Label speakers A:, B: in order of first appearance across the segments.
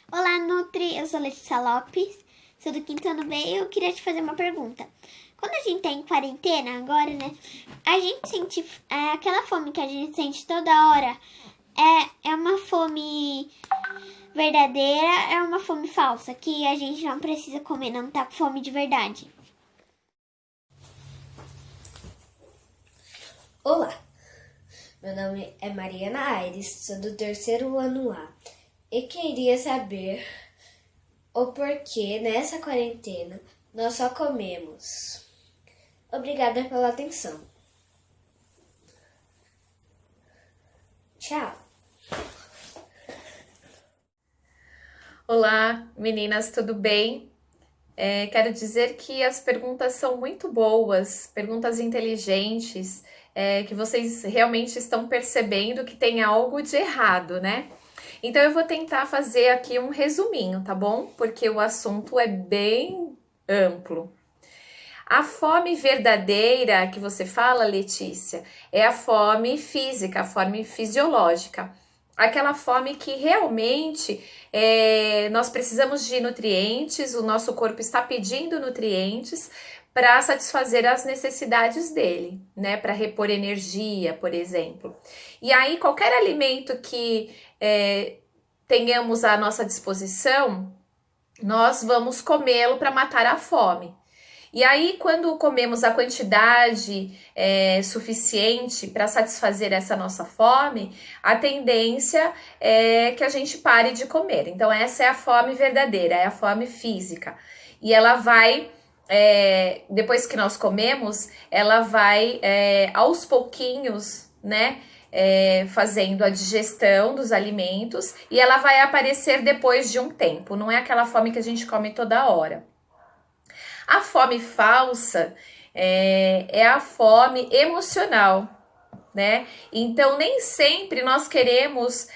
A: Olá, Nutri, eu sou Letícia Lopes, sou do quinto ano B e eu queria te fazer uma pergunta. Quando a gente tá em quarentena agora, né, a gente sente aquela fome que a gente sente toda hora, é uma fome verdadeira, é uma fome falsa, que a gente não precisa comer, não tá com fome de verdade.
B: Olá, meu nome é Mariana Aires, sou do terceiro ano A e queria saber o porquê nessa quarentena nós só comemos. Obrigada pela atenção. Tchau.
C: Olá, meninas, tudo bem? Quero dizer que as perguntas são muito boas, perguntas inteligentes, que vocês realmente estão percebendo que tem algo de errado, né? Então eu vou tentar fazer aqui um resuminho, tá bom? Porque o assunto é bem amplo. A fome verdadeira que você fala, Letícia, é a fome física, a fome fisiológica. Aquela fome que realmente nós precisamos de nutrientes, o nosso corpo está pedindo nutrientes para satisfazer as necessidades dele, né? Para repor energia, por exemplo. E aí, qualquer alimento que tenhamos à nossa disposição, nós vamos comê-lo para matar a fome. E aí, quando comemos a quantidade suficiente para satisfazer essa nossa fome, a tendência é que a gente pare de comer. Então, essa é a fome verdadeira, é a fome física. E ela vai, depois que nós comemos, ela vai aos pouquinhos, né? Fazendo a digestão dos alimentos e ela vai aparecer depois de um tempo. Não é aquela fome que a gente come toda hora. A fome falsa é a fome emocional, né? Então, nem sempre nós queremos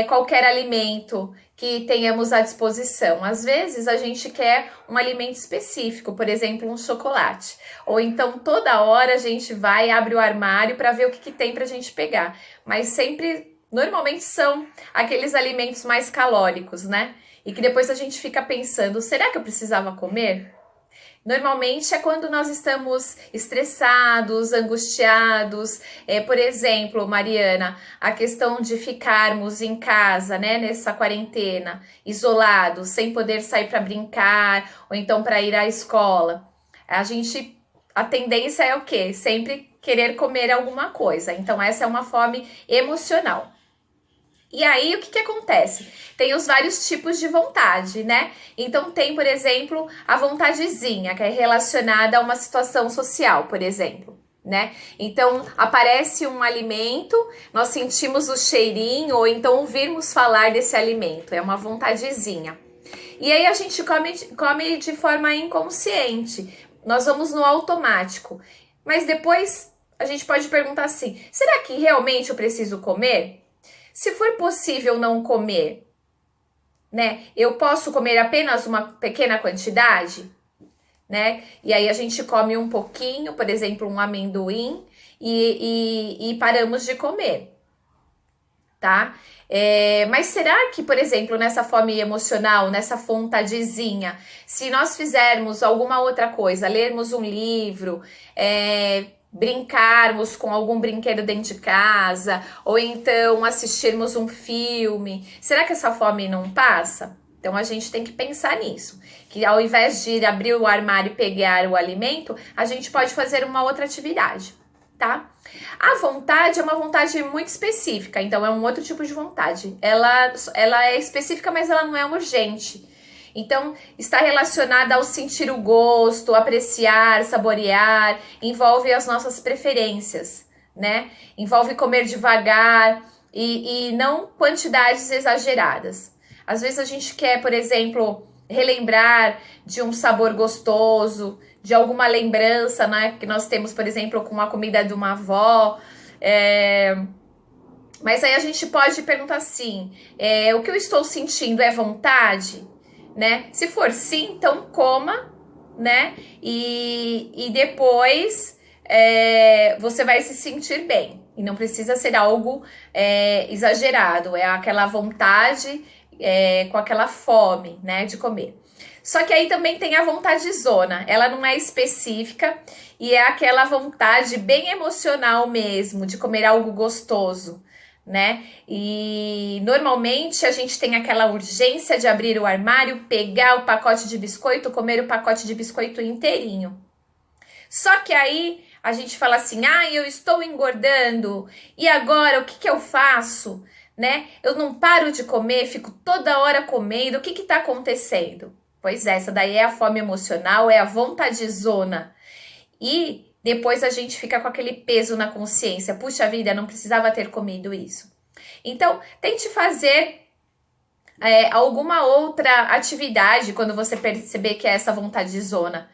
C: qualquer alimento que tenhamos à disposição. Às vezes, a gente quer um alimento específico, por exemplo, um chocolate. Ou então, toda hora a gente vai, abre o armário para ver o que tem para a gente pegar. Mas sempre, normalmente, são aqueles alimentos mais calóricos, né? E que depois a gente fica pensando, será que eu precisava comer? Normalmente é quando nós estamos estressados, angustiados, por exemplo, Mariana, a questão de ficarmos em casa, né, nessa quarentena, isolados, sem poder sair para brincar ou então para ir à escola. A tendência é o quê? Sempre querer comer alguma coisa. Então essa é uma fome emocional. E aí, o que acontece? Tem os vários tipos de vontade, né? Então, tem, por exemplo, a vontadezinha, que é relacionada a uma situação social, por exemplo, né? Então, aparece um alimento, nós sentimos o cheirinho, ou então ouvirmos falar desse alimento, é uma vontadezinha. E aí, a gente come de forma inconsciente, nós vamos no automático. Mas depois, a gente pode perguntar assim, será que realmente eu preciso comer? Se for possível não comer, né? Eu posso comer apenas uma pequena quantidade, né? E aí a gente come um pouquinho, por exemplo, um amendoim e paramos de comer, tá? Mas será que, por exemplo, nessa fome emocional, nessa vontadezinha, se nós fizermos alguma outra coisa, lermos um livro, brincarmos com algum brinquedo dentro de casa, ou então assistirmos um filme, será que essa fome não passa? Então a gente tem que pensar nisso, que ao invés de ir abrir o armário e pegar o alimento, a gente pode fazer uma outra atividade, tá? A vontade é uma vontade muito específica, então é um outro tipo de vontade. Ela é específica, mas ela não é urgente. Então, está relacionada ao sentir o gosto, apreciar, saborear, envolve as nossas preferências, né? Envolve comer devagar e não quantidades exageradas. Às vezes a gente quer, por exemplo, relembrar de um sabor gostoso, de alguma lembrança, né? Que nós temos, por exemplo, com a comida de uma avó. Mas aí a gente pode perguntar assim, o que eu estou sentindo é vontade? Né? Se for sim, então coma, né? E depois você vai se sentir bem, E não precisa ser algo exagerado, é aquela vontade com aquela fome, né, de comer. Só que aí também tem a vontadezona, ela não é específica e é aquela vontade bem emocional mesmo, de comer algo gostoso, né? E normalmente a gente tem aquela urgência de abrir o armário, pegar o pacote de biscoito, comer o pacote de biscoito inteirinho. Só que aí a gente fala assim, eu estou engordando, e agora o que eu faço? Né? Eu não paro de comer, fico toda hora comendo, o que está acontecendo? Pois é, essa daí é a fome emocional, é a vontadezona. E depois a gente fica com aquele peso na consciência. Puxa vida, não precisava ter comido isso. Então, tente fazer alguma outra atividade quando você perceber que é essa vontadezona.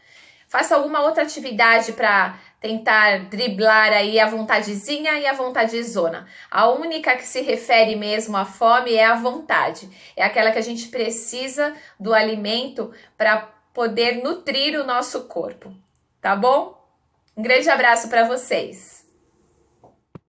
C: Faça alguma outra atividade para tentar driblar aí a vontadezinha e a vontadezona. A única que se refere mesmo à fome é a vontade. É aquela que a gente precisa do alimento para poder nutrir o nosso corpo. Tá bom? Um grande abraço para vocês!